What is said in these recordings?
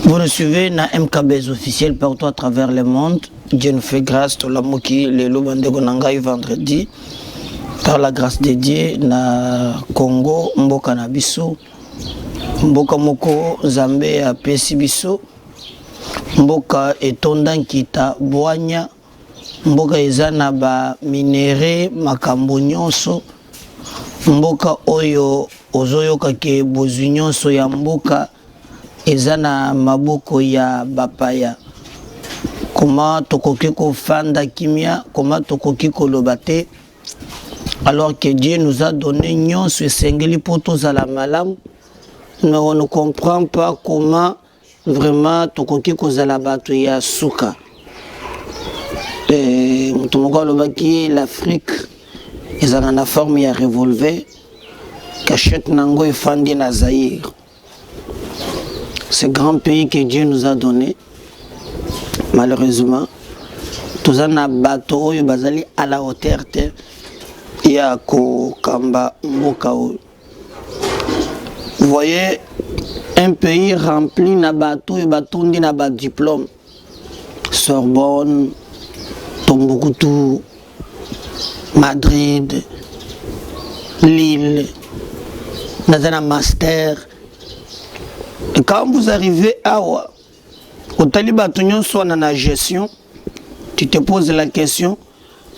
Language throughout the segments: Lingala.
Vous le suivez na MKBs officiel partout à travers le monde. Dieu nous fait grâce, tout l'amour qui le lobande gonangai vendredi. Par la grâce de Dieu, na Congo, mboka na biso, mboka moko Zambé a pesi biso, mboka etondan kita boanya, mboka ezana ba minere makambo nyonso, mboka oyo ozoyoka ke bozu nyonso ya mboka ezana maboko ya bapaya. Comment tokoki kofanda kimia, comment tokoki kolobate, alors que Dieu nous a donné nyonso esengeli pour tous à la malam, mais on ne comprend pas comment vraiment tokoki kozala bato ya suka. Mutumoko lobaki l'Afrique ezana na forme ya revolver, cachette nango efandi na Zaïre. Ce grand pays que Dieu nous a donné, malheureusement, tous en bateau bazali à la hauteur ya ko kamba mboka. Vous voyez un pays rempli na bateau et batondi na ba diplôme, Sorbonne, Tombouctou, Madrid, Lille, nazana master. Et quand vous arrivez à au Talibatonyon soit dans la gestion, tu te poses la question,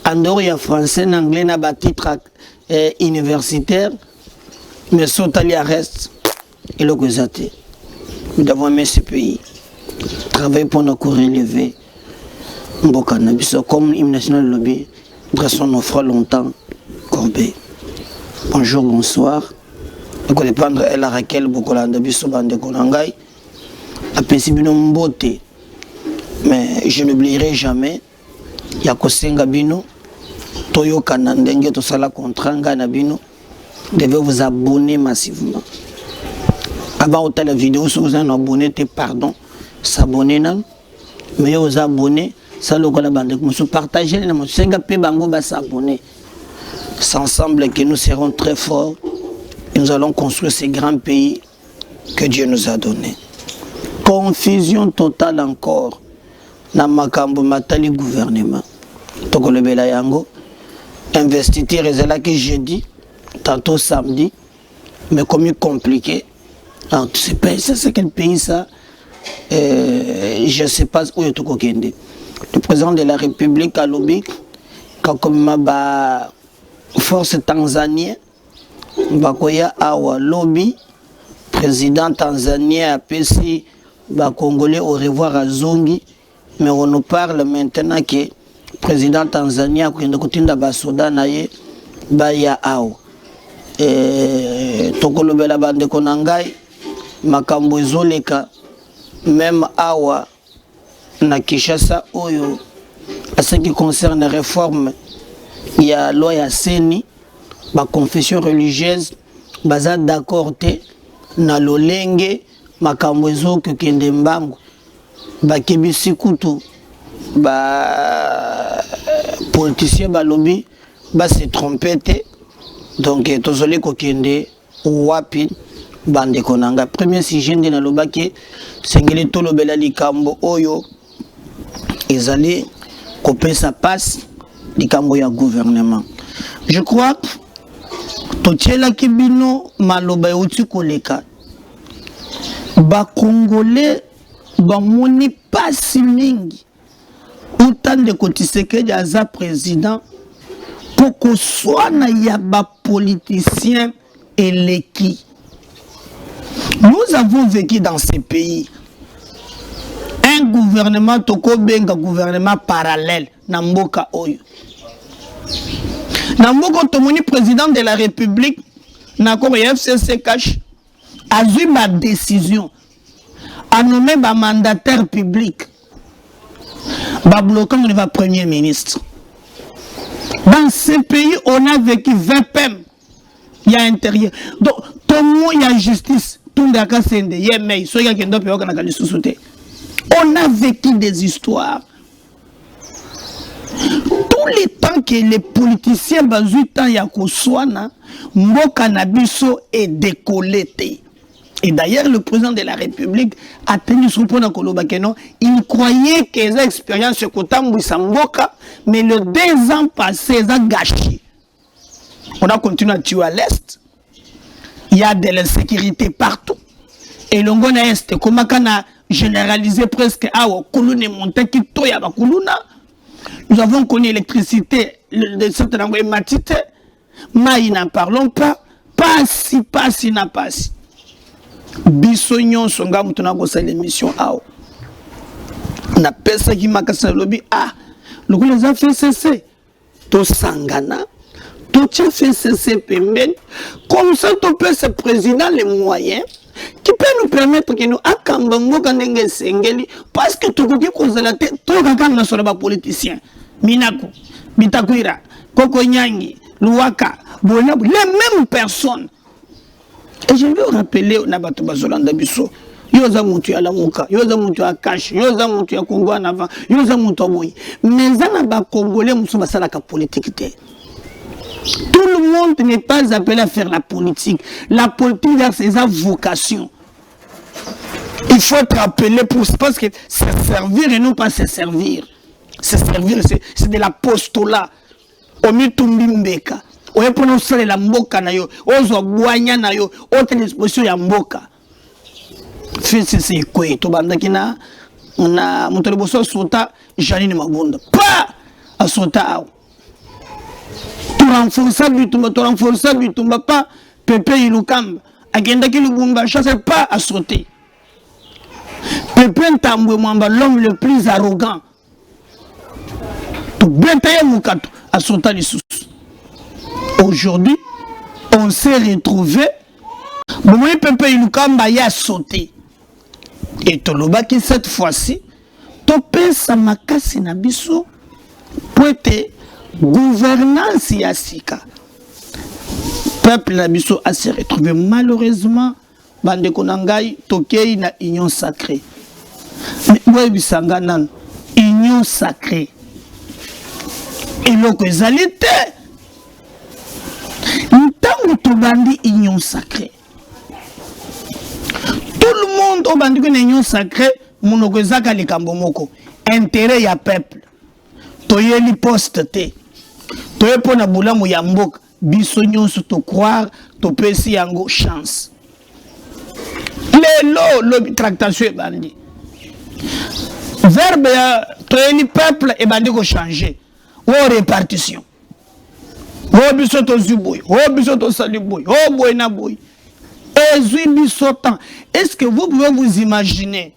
en dehors il y a français, anglais, n'a pas titre universitaire, mais si Talia reste, il est que nous devons aimer ce pays, travailler pour nous relever, comme l'hymne national lobby, dressons nos frères longtemps, Corbet. Bonjour, bonsoir. Il faut dépendre de la Raquel Bokolanda Bissobande Konangai. A Pesibino Mbote. Mais je n'oublierai jamais. Yakosenga Bino. Toyo Kanandenge Tosala Kontranga Nabino. Devez vous abonner massivement. Avant de la vidéo, si vous êtes abonné, pardon. S'abonner. Mais vous abonner. Ça le kola bande. Partagez les mots. Senga Pe Bango va s'abonner. C'est ensemble que nous serons très forts. Et nous allons construire ces grands pays que Dieu nous a donnés. Confusion totale encore. Na makambo matali gouvernement. Tokolo bela yango. Investiture ezala que jeudi, tantôt samedi, mais comme compliqué. Alors, tu sais pas, ça c'est quel pays ça? Je ne sais pas où est Toko Kende. Le président de la République a lobby, comme ma force tanzanienne. Bakoya awa lobby, président tanzanien a pesi Congolais au revoir à Zongi, mais on nous parle maintenant que président tanzanien a kotinda basoda naye baya awa. Tokolobela bande konangai makambo ezoleka même awa na Kinshasa oyo à ce qui concerne la réforme il y a loi ya Seni. Ma confession religieuse, baza d'accord te na lolenge makamwezo que kende mbangu ba kebisi kutu ba politicien ba lobby ba se tromper te donc tozoli ko kende wapi bande konanga premier sujet de na lobaki sengeli to lobela likambo oyo ezali kopesa passe likambo ya gouvernement. Je crois Totiela Kibino maloba uti koleka ba Congolais ba moni pasi mingi autant de Tshisekedi aza président pour que soit na ya ba politiciens éleki. Nous avons vécu dans ces pays un gouvernement toko benga gouvernement parallèle na mboka oyo. Namoko Tomoni, président de la République, Nakoro FCC cache, a eu ma décision à nommer ma mandataire public, bloquant le premier ministre. Dans ces pays, on a vécu 20 PM. Il y a intérieur. Donc, tout le monde, il y a justice. Tout le monde, il y a mais on a vécu des histoires. Tous les temps que les politiciens bazuitan ya koswana mboka na biso est décolleté. Et d'ailleurs, le président de la République a tenu son point dans Kolobakeno. Il croyait que les expériences se Kotambu Samboka, mais le 2 ans passés, ils ont gâché. On a continué à tuer à l'Est. Il y a de l'insécurité partout. Et l'Ongona Est, comme on a généralisé presque à Kulune Monte Kitoya Bakuluna, nous avons connu l'électricité de cette langue matite, mais n'en parlons pas. Pas si, n'a pas si. Bisognon songa mutuna ko sa l'émission ao na pesa qui makasa lobi le les a fait cesser to sangana to tient fait cesser pemben comme ça to peut ce président les moyens qui peut nous permettre que nous akamba mboka ndenge sengeli parce que to koki ko zala te to kaka na solo ba politicien minako bitakwira koko nyangi luwaka bona les mêmes personnes. Et je veux rappeler au Nabato Bazolanda Bisso, Yoza Moutu à la Mouka, Yoza Moutu à Kash, Yoza Moutu à Congo en avant, Yoza Moutu à Moui. Mais Zanaba Congolais, Moussouba Salaka politique. Tout le monde n'est pas appelé à faire la politique. La politique a ses vocations. Il faut être appelé parce que c'est servir et non pas se servir. Se servir, c'est de l'apostolat. Omitumbi Mbeka. Oye prononcer la mboka na yo, ozo guanya na yo, autre disposition ya mboka. Fils c'est quoi to bandaki na mutoliboso sota Janine Mabunda. Pas à sota. Tu renforcer bitumba pas Pepe Ilukamba. Agenda ki Lubumba chasse pas à sauter. Pepe Ntambwe Mwamba l'homme le plus arrogant. Tu bentaye mukato à sota les sous. Aujourd'hui, on s'est retrouvé. Bon, Pepe Ilukamba y a sauté. Et Tolobaki cette fois-ci, topé Samakasi Nabiso, pour être gouvernance Yassika. Peuple Nabiso a se retrouvé malheureusement, Bande Konangai, Tokei na union sacrée. Mais ouais, Bisanganan, union sacrée. Et l'autre, Tobandi union sacrée. Tout le monde au bandi une union sacrée, monokozaka le kambomoko. Intérêt ya peuple. Toyeli poste te. Toye pona bulamu ya mboka. Biso nyonso to croire, to pesi yango chance. Le tractation bandi. Verbe ya toyeli peuple et bandi ko changer. Ou répartition. Oh bisoto zuboy, oh bisoto saliboy, oh boy na boy. Est-ce que vous pouvez vous imaginer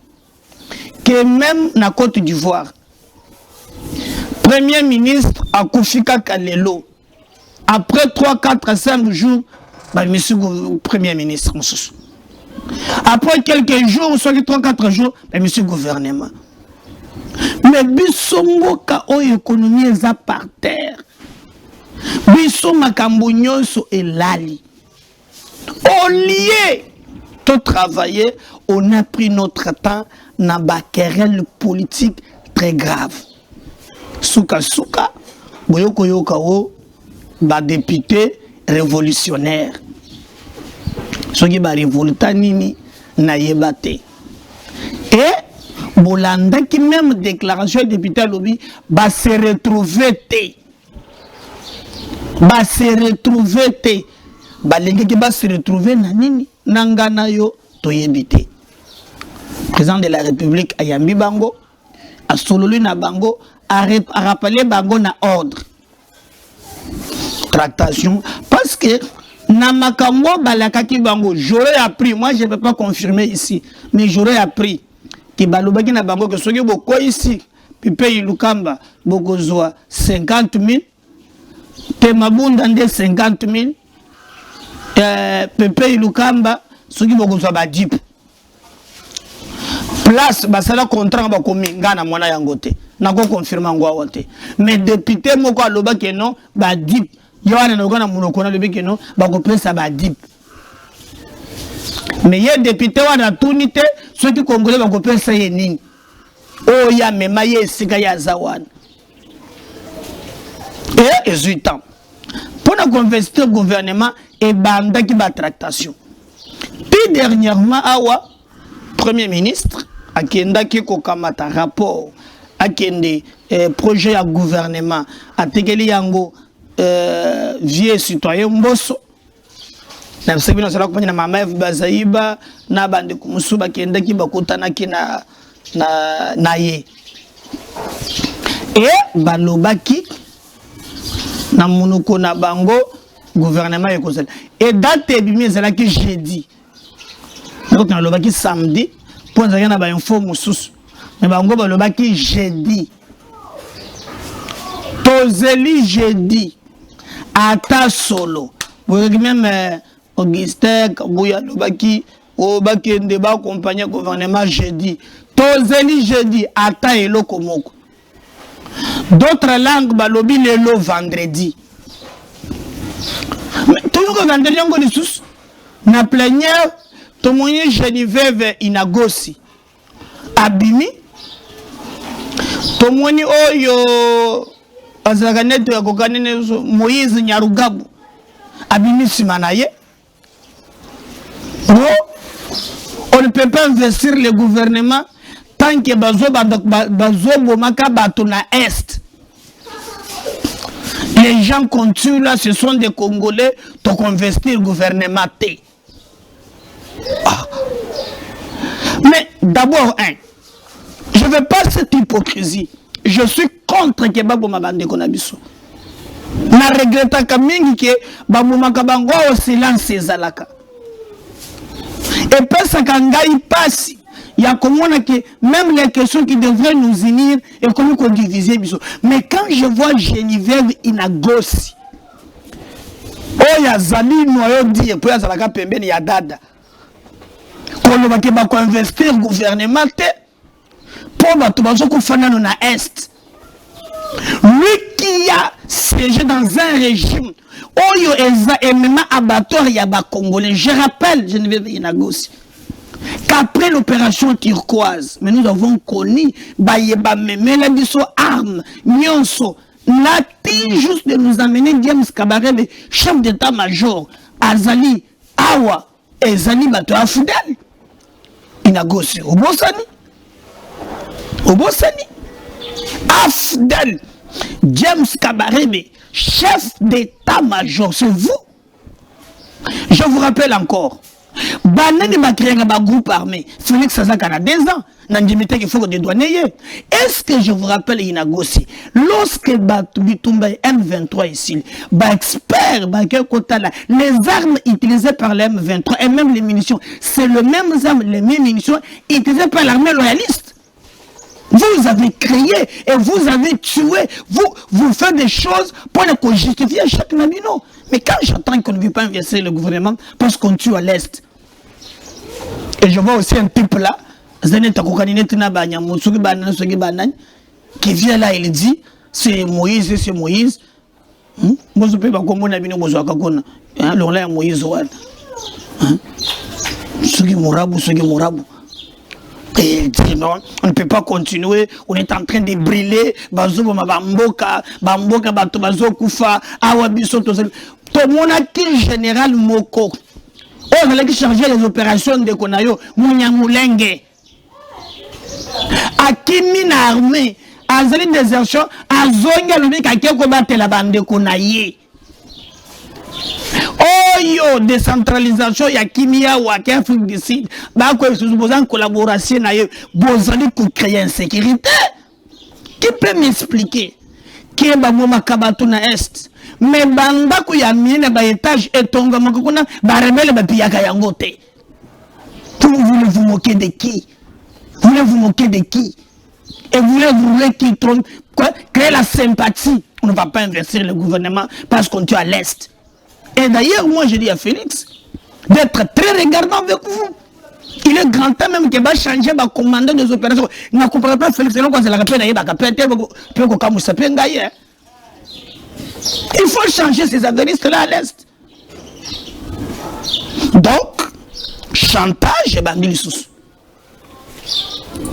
que même na Côte d'Ivoire, Premier ministre à Koufika Kalelo, après 3, 4, 5 jours, bah, monsieur Premier ministre, après quelques jours, soit 3, 4 jours, bah, monsieur gouvernement. Mais bisongoka o économie est par terre. Biso makambo nyonso elali. Au lieu de travailler, on a pris notre temps dans une querelle politique très grave. Souka souka, boyoko yokao, ba député révolutionnaire. Soki ba révolta nini na yebate. Et Bolanda qui même déclaration député lobby va se retrouver va se retrouver balingi qui va se retrouver na nini nangana yo toyebite. Président de la République ayambi bango a sololi na bango a rappelé bango na ordre tractation parce que na makambo balaka ki bango j'aurais appris, moi je ne peux pas confirmer ici mais j'aurais appris que balobaki na bango que soki boko ici Pepe Ilukamba bokozwa 50 000 te mabunda nde 50 000 Pepe Ilukamba soki bokozwa ba dip place basala contrat ba kominga na mwana yango te nako confirmer ngo te mais député moko aloba ke non ba dip yo ana na munoko na lobi ke non ba ko pesa ba dip mais ye député wana tunité soki congolais ba ko pesa ye nini o ya mema ye sika ya zawan et 18 ans pour la convertir gouvernement et banda qui ba tractation Puis dernièrement, awa, Premier ministre, a kenda ki kokamata rapport, a kende projet à gouvernement, a tegeli yango vieux citoyen Mbosso. Na msebi na sala kupanya na mama F Bazaiba, na bande kumusuba kenda ki bakutana ki na ye. Et balobaki na munoko na bango gouvernement ekosel. Et date ebimi ezala ki jeudi. Donc na lobaki samedi pour nzaka na ba info mususu. Mais bango balobaki jeudi. Tozeli jeudi. Ata solo. Vous même Augustin Kabouya lobaki o bakende ba accompagner gouvernement jeudi. Tozeli jeudi ata eloko moko. D'autres langues balobi lelo vendredi. Mais toujours vendredi on connaît tous. Na plénière tomoye Geneviève Inagosi. Abimi. Tomoni oyo azaganeto ya kokanene Moïse Nyarugabu. Abimi simanaye. On ne peut pas investir le gouvernement tant que bazo bomaka bato na est. Les gens continuent là, ce sont des Congolais, donc investir le gouvernement T. Ah. Mais d'abord, je ne veux pas cette hypocrisie. Je suis contre que Baboma Bande Konabiso. Na regrette kamingi que Baboma Kabango au silence ezalaka. Et parce qu'il passe, il y a comme que même les questions qui devraient nous unir et comme qu'on diviser. Mais quand je vois Geneviève Inagosi, oh ya zali noyo di et puis ya zalaka pembeni ya dada. Qu'on va investir gouvernement pour battre bazoko fanano na est. Lui qui a siégé dans un régime Oyo eza emema abattoir ya ba Congolais. Je rappelle, Geneviève Inagosi, qu'après l'opération turquoise, mais nous avons connu Bayeba Memela biso armes, nyonso, nati juste de nous amener James Kabarebe, le chef d'état-major, Azali, Awa, Ezali bato afudel. Inagosi, Obosani, Afdel, James Kabarebe, chef d'état-major, c'est vous. Je vous rappelle encore, Banani m'a créé un groupe armé. Félix Sazaka a 2 ans. Nandimite qu'il faut dédouaner. Est-ce que je vous rappelle Inagosi, lorsque Bitumba M23 ici, expert, les armes utilisées par les M23 et même les munitions, c'est le même arme, les mêmes munitions utilisées par l'armée loyaliste. Vous avez créé et vous avez tué, vous faites des choses pour ne justifier chaque nabino. Mais quand j'entends qu'on ne veut pas investir le gouvernement parce qu'on tue à l'Est, et je vois aussi un type là, qui vient là, il dit, c'est Moïse, c'est Moïse. Moi, je ne peux pas comprendre Moïse. Et il dit non, on ne peut pas continuer, on est en train de brûler, Bamboka, Bato Bazo Koufa, Awabiso, tout le monde a qui général Moko. On a chargé les opérations de Konayo, Mouniamoulenge. A qui mine armée, à Zali désertion, à Zonga Lubik, à qui combattre la bande de Konaye. Oh yo, décentralisation, il y a Kimia ou à Afrique du Sud. Bah, quoi, si vous avez une collaboration, vous allez créer une sécurité. Qui peut m'expliquer? Qui est Bamoma Kabatuna Est? Mais Banda, il y a mis un étage et Tonga Makuna, Baramel, Bapiaka Yangote. Vous voulez vous moquer de qui? Vous voulez vous moquer de qui? Et vous voulez qui trompe? Créer la sympathie. On ne va pas investir le gouvernement parce qu'on tue à l'Est. Et d'ailleurs, moi je dis à Félix d'être très regardant avec vous. Il est grand temps même qu'il va changer le commandant des opérations. Il ne comprend pas Félix, il faut changer ces avéristes-là à l'Est. Donc, chantage et bandit.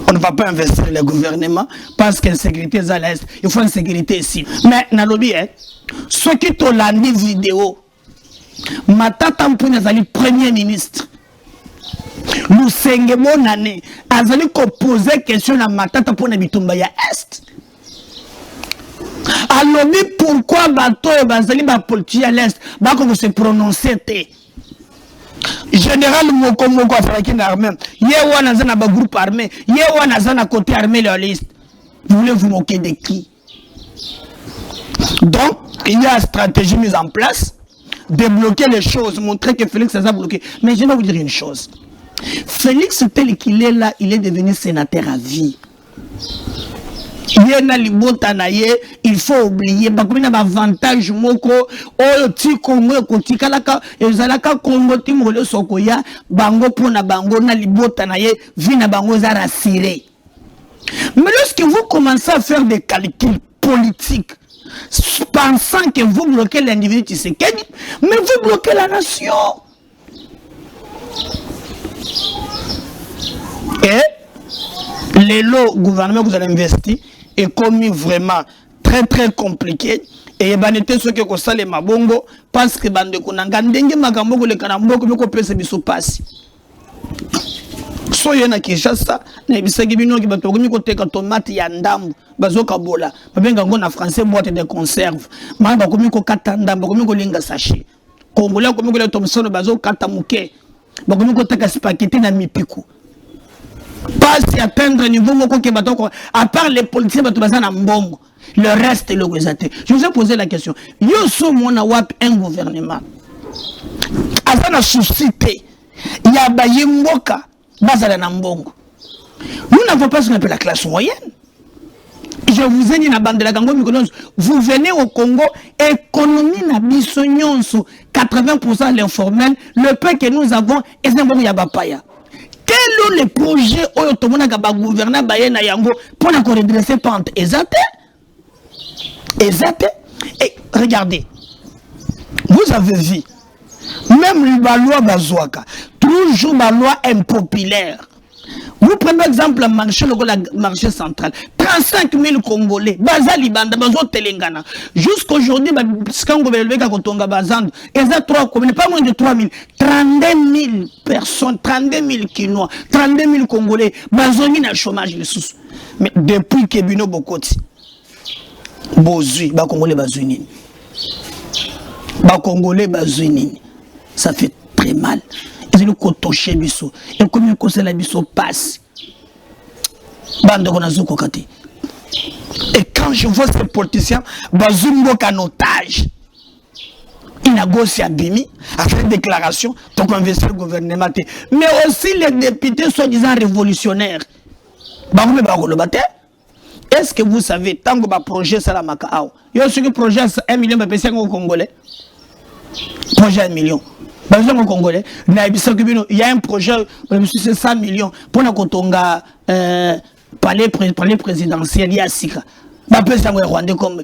On ne va pas investir le gouvernement parce qu'il y a une sécurité à l'Est. Il faut une sécurité ici. Mais, Nalobi, ceux qui t'ont la vidéo, Matata Mpouné Zali, Premier ministre. Nous senge bonane azali ko poser question na matata pour na bitumba ya est. Alors pourquoi bato et bazali ba politique à l'est ba ko se prononcer té. Général Moko afalaki na armée. Ye wana za na ba groupe armé, ye wana za na côté armé loyaliste. Vous voulez vous moquer de qui? Donc, il y a une stratégie mise en place, débloquer les choses, montrer que Félix les a bloqués. Mais je vais vous dire une chose. Félix, tel qu'il est là, il est devenu sénateur à vie. Il faut oublier, il y a un avantage, il mais lorsque vous commencez à faire des calculs politiques, pensant que vous bloquez l'individu Tshisekedi, mais vous bloquez la nation. Et le gouvernement que vous allez investir est commis vraiment très très compliqué. Et il y a ceux qui ont fait les mabongo parce que bande konanga ndenge makambo ko le kanambo ko ko pesa biso passe. Soye na Kinshasa na bisagi bino ki bato komi ko teka tomate ya ndambu bazoka bola babenga ngo na français boîte de conserve manga komi ko kata ndambu komi ko linga sachet congolais komi ko le tomsono bazoka kata muke bakomi ko teka spaghetti na mipiku pas si atteindre niveau moko ke bato à part les politiciens bato bazana mbongo le reste le gouvernement. Je vous ai posé la question. Yo so mona wap un gouvernement azana suscité ya bayemboka bazala na mbongo. Nous n'avons pas ce qu'on appelle la classe moyenne. Je vous ai dit na bande de la Congo, vous venez au Congo, économie na biso nyonso, 80% de l'informel, le peu que nous avons, et c'est un bon yabapaya. Quels sont les projets où le gaba gouvernement bayena yango pour la redresser pente? Exact. Et regardez, vous avez vu, même la loi Bazouaka, toujours la loi impopulaire. Vous prenez par exemple le marché central, 35 000 Congolais, Bazali Banda, Bazo Telengana. Jusqu'aujourd'hui, quand vous avez Kotonga Bazando, il y a 3 communes, pas moins de 3 000, 32 000 personnes, 32 000 Kinois, 32 000 Congolais, Bazoni na chômage. Mais depuis que Bino Bokoti, Bozui, Congolais Bazouini, Congolais Bazouini, ça fait très mal. Ils ont cotoché biso. Et comme ils conseillent la biso passe. Et quand je vois ces politiciens, Bazumbo en otage, il négocie à Bimi, à faire une déclaration, donc investir le gouvernement. Mais aussi les députés soi-disant révolutionnaires. Est-ce que vous savez, tant que le projet c'est la Macao, il y a ce projet 1 million de personnes au Congolais. Projet 1 million. Au Congolais, il y a un projet, c'est 100 millions pour la Kotonga palais présidentiel, il y a Sika. Je peux savoir Rwandais comme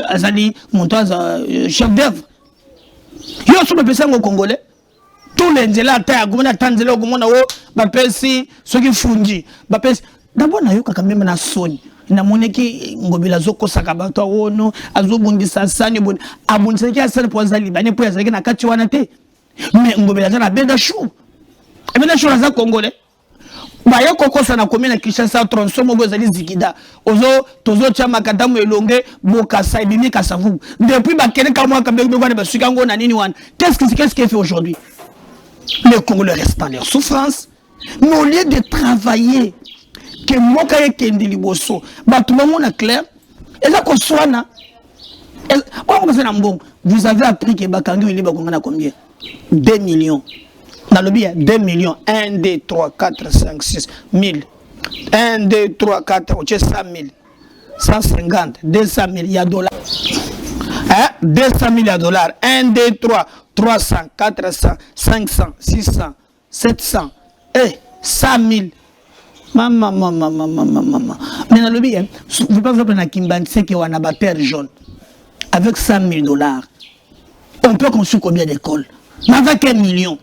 Azali Montoise, chef d'œuvre. Il y a aussi au Congolais. Tous les Nzela, Taïa, Tanzela, Bapesi, ceux qui fondent. D'abord, il y a quand même une sonne. Na moneki ngobila zoko sakabato wono azobundisa sani bon abundisa asali pour azali bane pour azali na kati wana te mais ngobila za na beda chou e beda chou za congolais ba yo kokosa na commune na Kinshasa tronsomo bozali zikida ozo tozo chama kadamu elonge boka saibimi kasavu depuis ba kene kamwa kambe kwa ba sukango na nini wana qu'est-ce qu'il fait aujourd'hui? Les Congolais restent dans leur souffrance, mais au lieu de travailler que mokaye kendi liboso batumamo na clair et là qu'on soit na vous avez appris que Bakangi il est à combien? 2 millions dans le bien 2 millions 1 2 3 4 5 6 1000 1 2 3 4 100 000 150 200 000 il y a dollars hein 200 000 dollars 1 2 3 300 400 500 600 700 et 100 000. Maman. Mais dans le bien, vous par exemple, c'est qu'il y a un abatteur jaune. Avec 100 000 dollars, on peut construire combien d'écoles? Avec 1 million.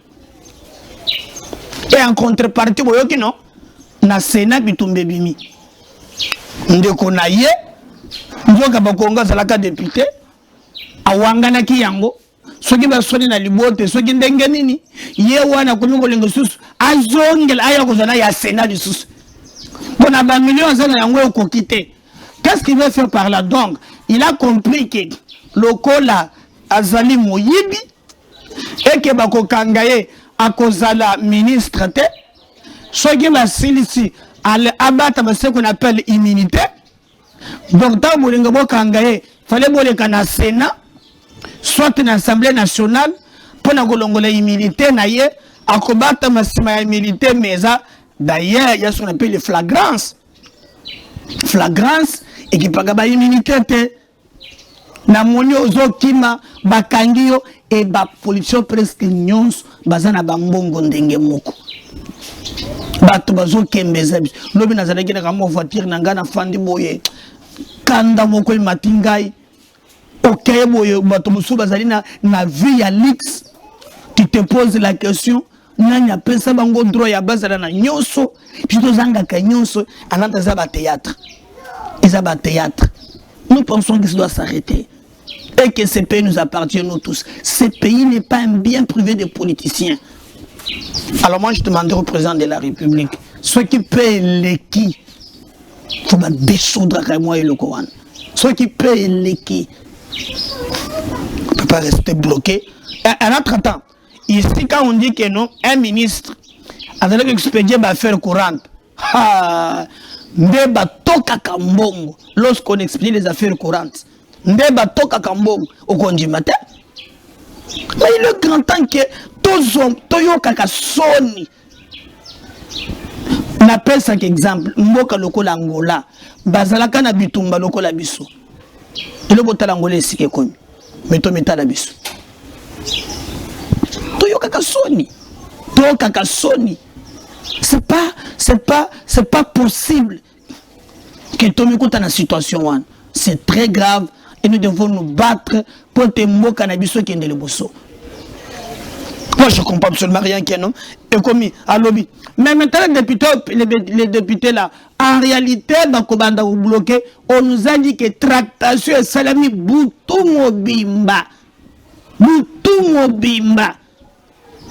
Et en contrepartie, vous voyez que non? Na Sénat, bitumbe bimi. Ndeko na ye, nzoka bakonga zalaka député, awangana ki yango. Ceux qui va soigner na libote, ceux qui ndenge nini, yewana komingo lengo susu azongela aya kozana ya Sénat du sous. Bon a ba millions zana yango ko quitter. Qu'est-ce qu'il veut faire par là donc? Il a compris que lokola azali moyibi et que bako kangaye akozala ministre te. Soki ba silisi al abata ba ce qu'on appelle immunité. Donc dans bolingo bo kangaye fallait boleka na Sénat soit na Assemblée nationale pour na kolongola immunité na ye akobata masima ya immunité meza. D'ailleurs il y a ce qu'on appelle les flagrances et qui paga ba immunité te na moni ozokima bakangio et ba polition presque nyons bazana ba mbongo ndenge moko bato bazokembeza lobi nazalaki na kamo voiture na ngana fandi boye kanda moko matingai ok boye bato musu bazali na vie ya lix. Tu te poses la question nani apesa bango droit ya bazala na nyonso puis tozanga ka nyonso ananta za ba théâtre. Nous pensons que ça doit s'arrêter et que ce pays nous appartient nous tous. Ce pays n'est pas un bien privé des politiciens. Alors moi je demanderai au président de la République, ceux qui paient les qui, il faut descendre à moi et le Coran. Ceux qui paient les qui, on ne peut pas rester bloqué. En autre temps, ici quand on dit que non, un ministre a donné expédier affaires courantes. Ndeba toka kambongo lorsqu'on expédie les affaires courantes. Ndeba toka kambongo au condimate. Mais il est grand temps que toyo kaka soni. N'appelle ça exemple. Mboka lokola Angola. Bazalaka na bitumba lokola biso. Il est bota l'Angola sike komi. Meto meta la biso. Toyo kaka soni. Toyo kaka soni. C'est pas possible que tout le monde dans la situation. C'est très grave et nous devons nous battre pour te mots cannabis qui est le bosso. Moi je comprends absolument rien qui est non. Et comme à lobby. Mais maintenant les députés là, en réalité, dans Kobanda ou bloqué, on nous a dit que tractation et salami boutou mobimba.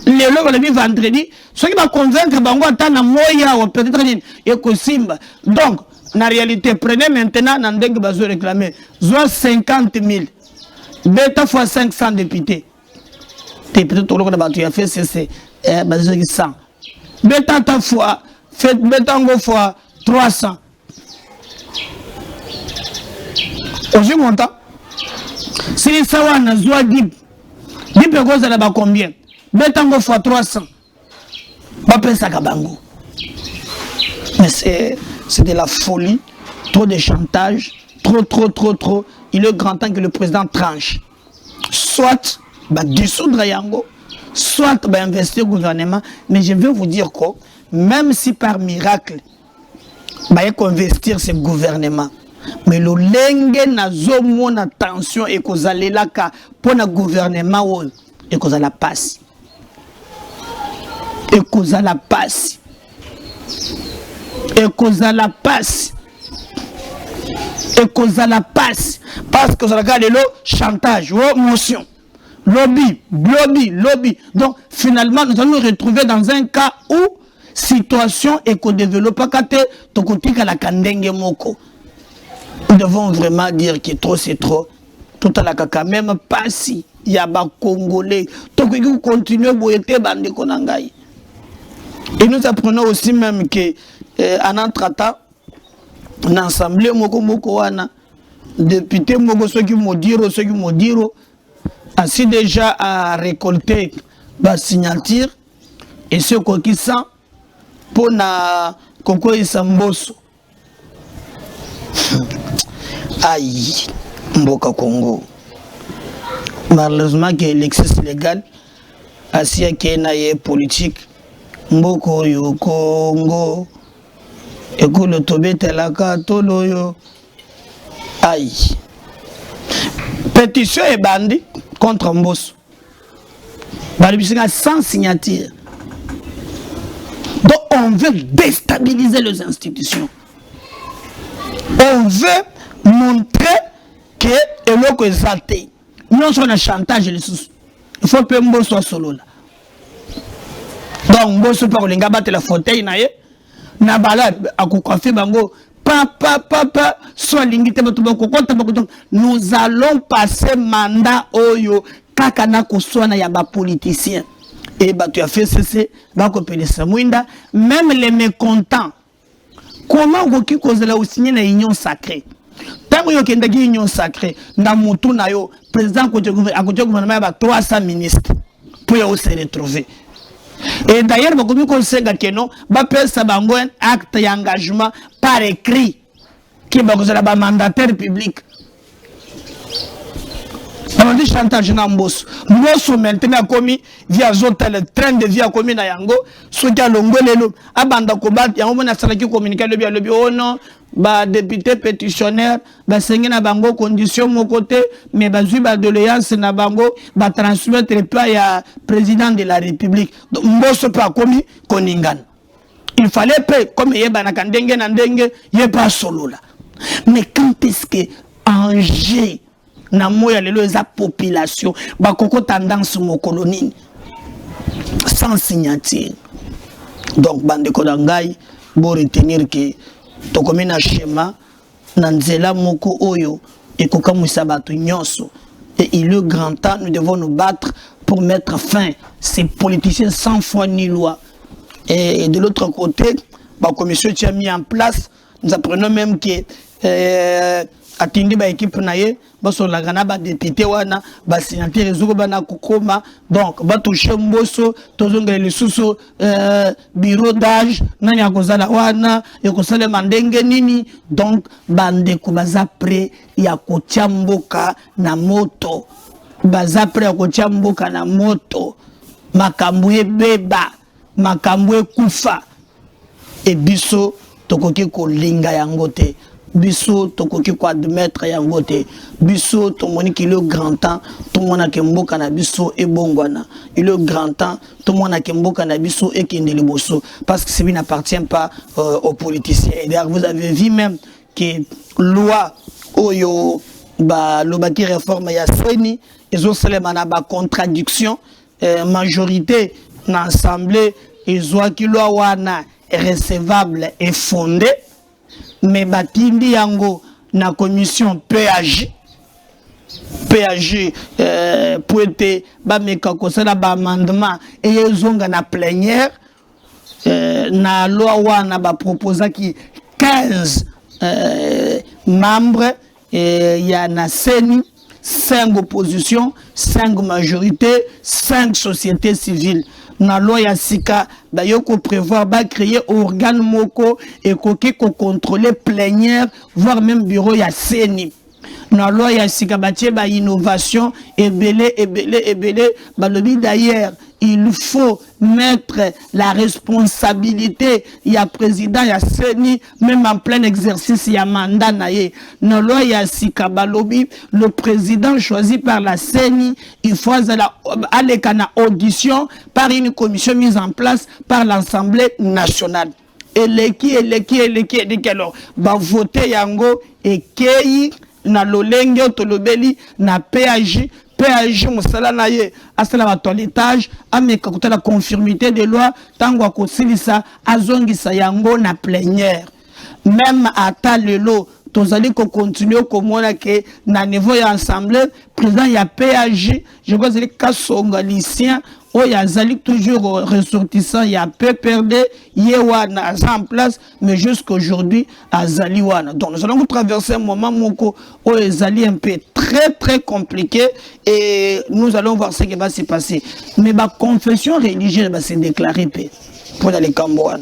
Le logo le vendredi, ce qui va convaincre Bango Tana Moya ou peut-être Ekosimba. Donc, en réalité, prenez maintenant, Nandeng Bazo réclamer, 50 000, bêta fois 500 députés. Députés, tout le monde a fait CC, Bazo 100. Bêta ta fois, fait bêta fois 300. Aujourd'hui, montant. Si ça va, on a zoa dip. Dip est cause là-bas combien? Betango fois 300. Mais c'est de la folie, trop de chantage, trop. Il est grand temps que le président tranche. Soit dissoudre Yango, soit investir au gouvernement. Mais je veux vous dire que même si par miracle, il faut investir ce gouvernement. Mais le lenge na zomo na tension et qu'on allait là pour le gouvernement et qu'on la passe. Et causa la passe. Parce que ça regarde le chantage, motion, lobby. Donc finalement, nous allons nous retrouver dans un cas où situation et qu'on développe pas la kandenge moko. Nous devons vraiment dire que trop c'est trop. Tout à la caca, même pas si il y a des Congolais. Donc il continue à boiter bande konangai. Et nous apprenons aussi même que en entretemps, en assemblée, député, ceux qui m'ont ainsi déjà à récolter la signature et ceux qui sont pour na Koko Isamboso. Aïe, Mboka Congo. Malheureusement que l'excès légal a si qu'il politique. Mboko yo Congo ekolo tobete la katolo yo aïe pétition et bandit contre Mbosso balibisika sans signature. Donc on veut déstabiliser les institutions, on veut montrer que eloko ezate nous sommes un chantage les sous. Il faut que Mbosso soit solo là. tant mboso par linga battre la fauteuil naie na bala akokafe bango papa soit lingite nous allons passer mandat oyo kaka na koswana ya ba politicien et bah tu as fait ceci ba ko pelesa mwinda même les mécontents comment goki kozela osigner na union sacrée tango yo kendaki union sacrée na mutu na yo président ko gouvernement ba 300 ministres pour yo se retrouver. Et d'ailleurs, beaucoup conseillent que non, bah pèse bango un acte d'engagement par écrit qui va causer la mandataire public. On dit chantage na mbosso. Mbosso maintenant commis via le train de vie a commis na yango. Ce qui a l'ongolelo abanda kobat yango na sala qui communiquer le bien oh non. Ba député pétitionnaire ba sengi na bango condition mon côté mais ba zui ba doléance na bango ba transmettre pas ya président de la République donc mbosso pas commis koningan il fallait pas comme yeba na kandenge na ndenge yeba solo là mais quand est-ce que Angers na moya lelo eza population ba koko tendance mo colonie sans signature donc bande ko dangai bo retenir que tokomi na schéma na nzela moko oyo ekokamwisa bato nyonso et il est grand temps nous devons nous battre pour mettre fin ces politiciens sans foi ni loi et de l'autre côté la commission qui a mis en place nous apprenons même que atindi ba équipe naie baso la gana ba député wana ba signature ezoko bana kokoma donc ba toucher mboso tozongela lisusu bureau d'âge nani akozala wana ekosala mandenge nini donc bande ko baza prêt ya kotia mboka na moto baza prêt ya kotia mboka na moto makambo ebeba makambo ekufa e biso tokoki kolinga yango te biso tokoki ko admettre yango te biso tomoni ki le grand temps tout le monde a kemboka na biso e bongwana il le grand temps tout le monde a kemboka na biso e kindeli boso parce que ce qui n'appartient pas aux politiciens et d'ailleurs vous avez vu même que loi oyo ba lobaki réforme ya seni ezo selema na ba contradiction majorité na assemblée ezo ki loi wana recevable et fondée mais batindi yango na commission PAG pour être ba meka kosala ba amendement et ezonga na plénière na loi wana ba proposa ki 15 membres ya na seni 5 oppositions 5 majorités 5 sociétés civiles na loi ya sika ba yoko prévoir ba créer organe moko et koki ko contrôler plénière voire même bureau ya seni na loi ya sika ba tie ba innovation ebele ba lobi d'ailleurs il faut mettre la responsabilité ya président ya seni même en plein exercice ya mandat naie na loi ya sika ba lobi le président choisi par la seni il faut aller kana audition par une commission mise en place par l'Assemblée nationale et les alors ba voter yango et kei na lolenge tolobeli na PAG musala na ye asala ba toilettage ameka kutala conformité de loi tango akosilisa azongisa yango na plénière même ata lelo tozali ko continuer komona ke na niveau ya assemblée président ya PAG je crois que kasonga lycéen oyo azali toujours ressortissant ya PPRD yewana en place mais jusqu'aujourd'hui azali wana donc nous allons traverser un moment moko oyo ezali un peu très compliqué et nous allons voir ce qui va se passer mais ma confession religieuse va se déclarer pour les Cambouan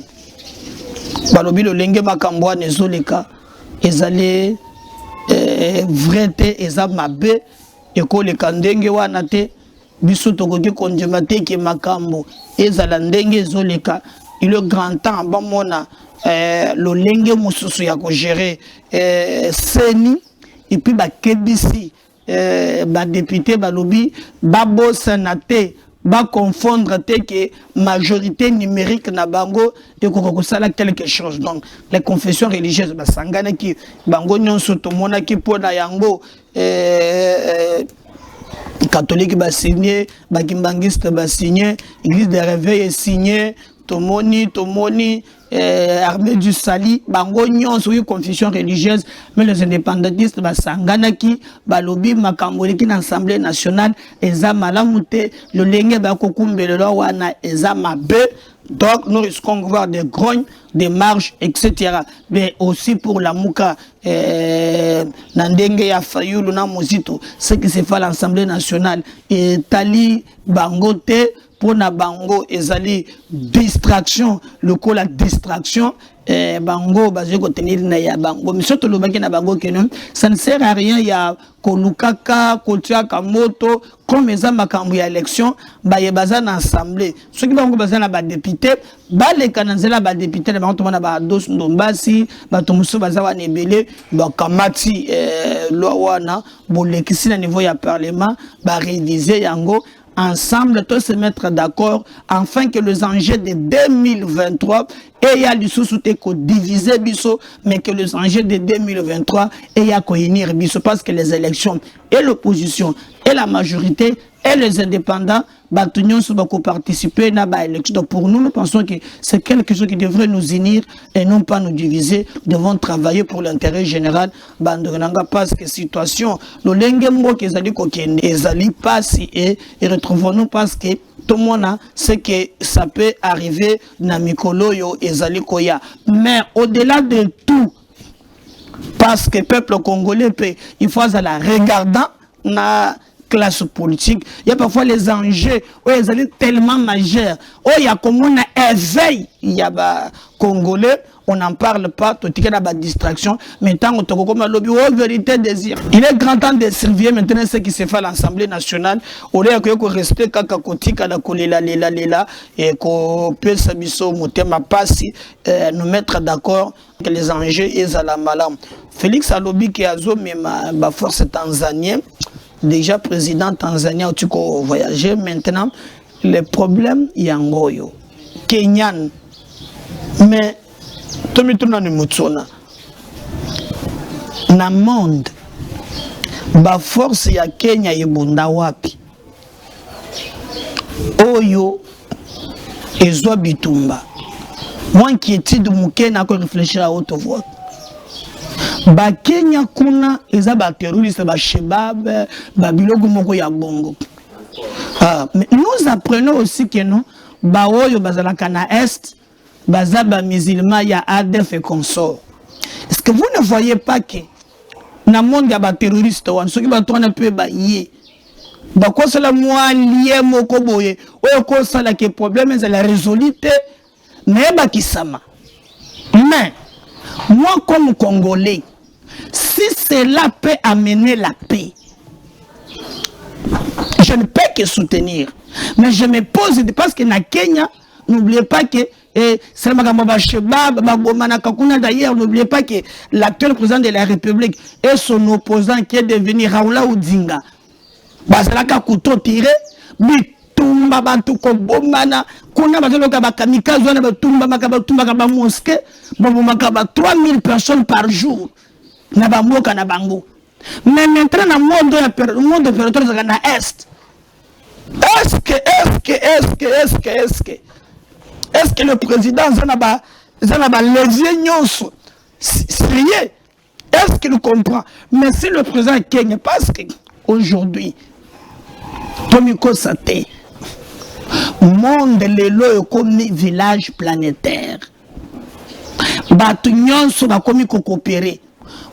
balobi lo lenge makamboa nezoleka ezali vrai te eza mabe ekoleka ndenge wana te biso tokoki kondima te ke makambo ezala ndenge ezoleka il est grand temps bamona lo lenge mosusu ya ko gérer seni et puis ba kebisi ba député balobi babosa na te ba confondre te que majorité numérique na bango et ko sala quelque chose donc les confessions religieuses ba sangana ki bango nyonso to mona ki pona yango catholique ba signé ba kimbangiste ba signé église de réveil est signé Tomoni, armée du Sali, bango nyonso une confusion religieuse, mais les indépendantistes basanganaki, balobi makamboli ki l'Assemblée nationale, eza malamute, le lenge bakokumbelelo wana eza mabe. Donc nous risquons de voir des grognes, des marches, etc. Mais aussi pour la Mouka, Nandenge ya Fayulu na Mozito, ce qui se fait à l'Assemblée nationale, et Tali Bangote, pour na bango ezali distraction le coup la distraction bango baje ko tenir na ya bango mais surtout le baki na bango kenon ça ne sert à rien ya kolukaka kotiaka moto comme eza makambo ya élection ba yebaza na assemblée ceux qui bango baza na ba député ba le kananzela ba député na bango na ba dos ndombasi ba tomuso baza wa nebele ba kamati loi wana bolekisi na niveau ya parlement ba réviser yango ensemble, tous se mettre d'accord afin que les enjeux de 2023 aient du sous-souté qu'on diviser biso, mais que les enjeux de 2023 aient à unir biso parce que les élections et l'opposition et la majorité et les indépendants participer à l'élection. Donc pour nous, nous pensons que c'est quelque chose qui devrait nous unir et non pas nous diviser. Nous devons travailler pour l'intérêt général. Parce que situation, le lengembo qui est passé et retrouvons-nous parce que tout le monde sait que ça peut arriver na mikolo yo ezali koya. Mais au-delà de tout, parce que le peuple congolais, il faut la regardant na classe politique, il y a parfois les enjeux où ils sont tellement majeurs, où il y a comme un éveil, il y a Congolais, on n'en parle pas, tout est dans distraction, mais tant que comme le bureau vérité désir. Il est grand temps de surveiller maintenant ce qui se fait à l'Assemblée nationale, au lieu que rester kakakotika la kolela lela et qu'on peut s'abisso motema passi nous mettre d'accord que les enjeux ils à la malam. Félix Alobi qui a zoomé ma force tanzanienne. Déjà président tanzanien tu ko voyager maintenant les problèmes yangoyo kenyan mais tomi tuna ni mutsona na monde ba force ya Kenya yebunda wapi oyo ezwa bitumba moi inquiétude mukena ko réfléchir à haute voix. Ba Kenya kuna eza ba terroriste ba Shebab ba biloko moko ya bongo. Mais nous apprenons aussi que non ba oyo bazalaka na est baza ba musulmans ya ADF et consorts. Est-ce que vous ne voyez pas que na monde ya ba terroriste wan soki ba tona pe ba yé ba ko sala moi lié moko boye oyo ko sala que problème est la résolute mais ba kisama. Mais moi comme Congolais, si cela peut amener la paix, je ne peux que soutenir. Mais je me pose, parce que na Kenya, n'oubliez pas que, d'ailleurs, n'oubliez pas que l'actuel président de la République et son opposant qui est devenu Raoula Odinga, Basalaka couteau tiré, tumba bantu ko bomana kuna bazalo ka bakamikazo na batumba makabatumba ka ba mosquée bomaka ba 3000 personnes par jour na ba mboka na bango. Mais maintenant na monde opérateur na est. Est-ce que le président zanaba levier nyonso sérieux? Est-ce qu'il comprend? Mais si le président Kenya parce que aujourd'hui Tomiko Sate monde lelo comme village planétaire. Batunion sont commis coopérer.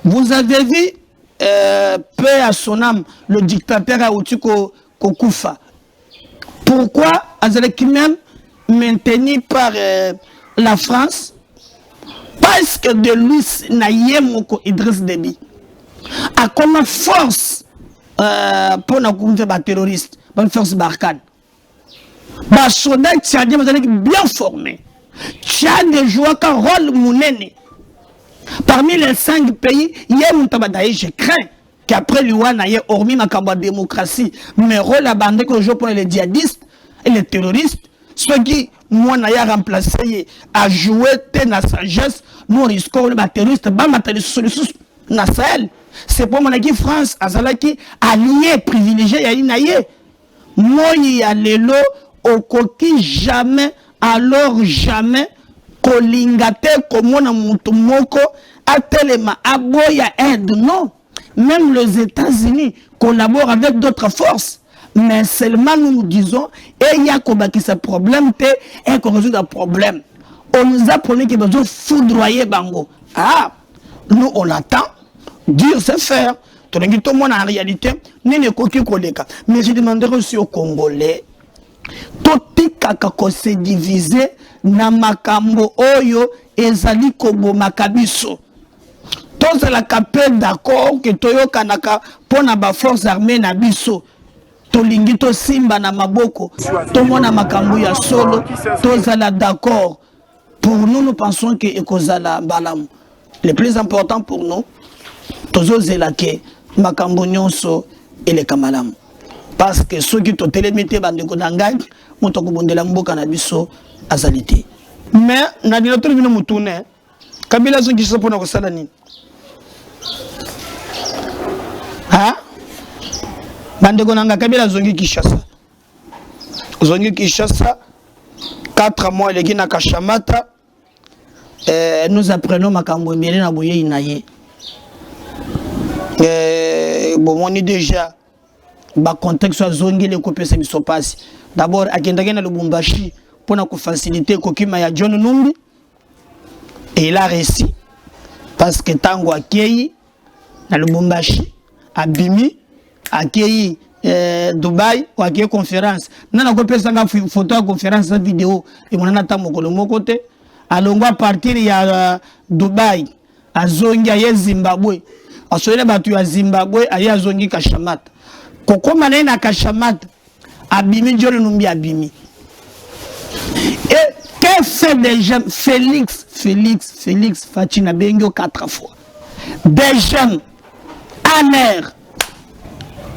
Vous avez vu paix à son âme le dictateur Aoutiko Kokufa. Pourquoi Azaleki même maintenu par la France? Parce que de lui Nayemoko Idriss Déby a comme force pour nous faire terroriste, une force Barkhane. Les soldats tchadiens bien formés. Tchad joue un rôle mounene. Parmi les 5 pays, je crains qu'après l'Ouana, il y ait hormis ma démocratie, mais rôle abandonné que je pour les djihadistes et les terroristes, ceux qui, moi, n'a remplacé à jouer la sagesse, nous risquons les terroristes, na Sahel. C'est pour mon équipe France, Azalaki, allié, privilégié, Yaïnaïe. Moi, il y a l'élo, au coquille jamais alors jamais kolingate komona mutu moko atelema aboya aide. Non, même les États-Unis collaborent avec d'autres forces, mais seulement nous disons et il y a qui ce problème et qu'on résout un problème. On nous a promis qu'il besoin foudroyer bango. Ah, nous on attend, Dieu sait faire. Tout le monde en réalité n'est qu'aucun collègue. Mais je demanderai aussi aux Congolais tout kaka se diviser na makambo oyo ezali kobo makabiso. Tous la capelle d'accord que toyo kanaka pona ba forces armées na biso. Tolingi to simba na maboko. To mona makambo ya solo. Tous la d'accord. Pour nous, nous pensons que ekozala balam. Le plus important pour nous, tozo zelake makambo nyonso ele kamalam. Parce que ceux qui ont télémité bandeko nangai moto ko bondela mboka na biso azalité. Mais na dinoto bino mutune kabila zongi sopo na kosala nini? Ha? Bandeko nanga kabila zongi Kinshasa. Zongi Kinshasa 4 mois les na Kashamata. Nous apprenons makambo mbele na boye inaye. Bon on est déjà ba contexte à zongi les copies se sont passé. D'abord akendaka na Lubumbashi pour na faciliter kokima ya John Numbi. Et il a réussi parce que tango akei na Lubumbashi abimi akei Dubaï ou akei conférence. Nana kopesa nga photo à conférence vidéo et mon nana tamokolo mokote alongwa partir ya Dubaï azongi ya Zimbabwe. Asoyele batu ya Zimbabwe aya zongi Kashamata. Kokoma na Kashamata abimi John Numbi abimi. Et que fait des jeunes Félix Fatina Bengo 4 fois. Des jeunes en air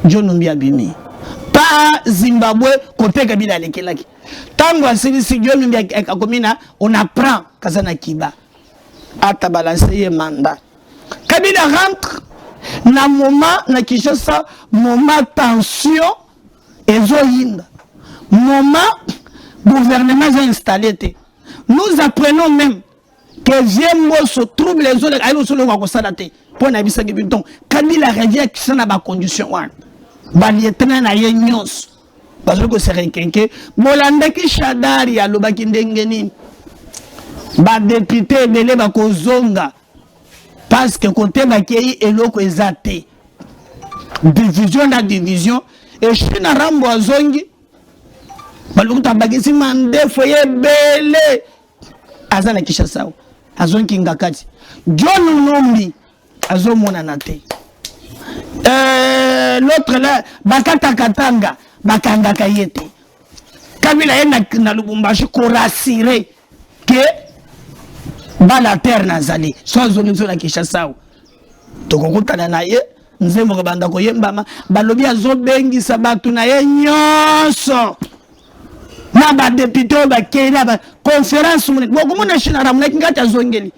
John Numbi abimi. Pas Zimbabwe côté Kabila lekelaki. Tango asili John Numbi akomina on apprend kazana kiba. Ata balancer mandat. Kabila rentre na moment na Kinshasa moment tension ezoyinda. Moment gouvernement est installé. Nous apprenons même que Zembo se trouble les autres aïe solo wa kosalate pour na bisa biton Kabila revient qui sont na ba condition wan ba lieutenant na ye nyos parce que c'est renkenke bolanda ki shadari ya lobaki ndengeni ba député belé ba kozonga parce que côté ba kei eloko ezate division na division et china rambo azongi balukuta bagisi mande foye belé azana Kinshasa azongi ngakati John Numbi azomona nate l'autre là bakata katanga bakanga kayete Kabila yena na Lubumbashi ko rassurer que bala terre nazali so zoni zo na Kinshasa tokokutana na ye nzembo banda ko yembama balobi azobengisa batu na ye nyonso na ba député ba kena ba conférence mun boko mona shinara mun ngata zongeli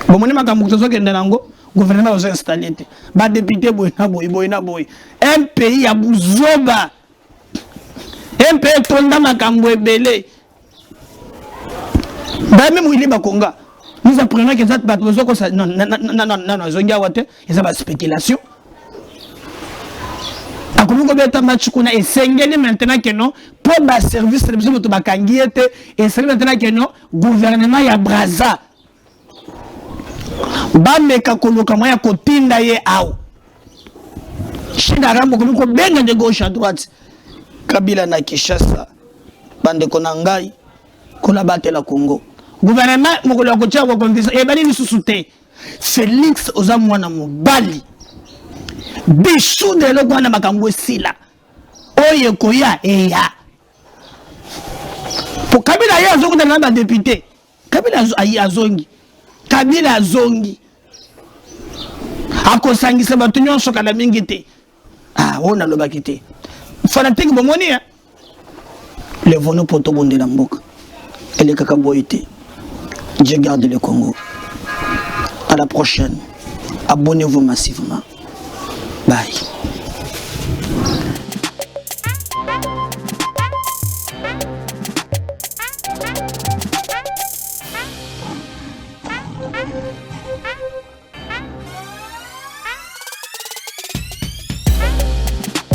bomoni makambo tozokende nango gouvernement va installer ba député boy un pays ya buzoba un pays tonda makambo ebele ba même il ba konga nous apprenons que ça ba tozoko non zongia wate ça ba spéculation. Akomuko beta match kuna esengeli maintenant que non pour ba service télévision to bakangiete et c'est maintenant que non gouvernement ya Braza bameka koluka moya kotinda ye ao shida rambo komiko benga de gauche à droite Kabila na Kinshasa bande konangai kola batela Congo gouvernement mokolo ya kotia ko konfisa e bali lisusuté Félix oza mwana mobali bisu de lo kwana makambo sila oye koya eya pour Kabila ya zongo na ba député Kabila azongi Kabila zongi akosangisa batu nyonso kala mingi te ona lobaki te fanatique bomoni le vono poto bonde la mboka ele kaka boyete. Je garde le Congo. À la prochaine. Abonnez-vous massivement. Bye.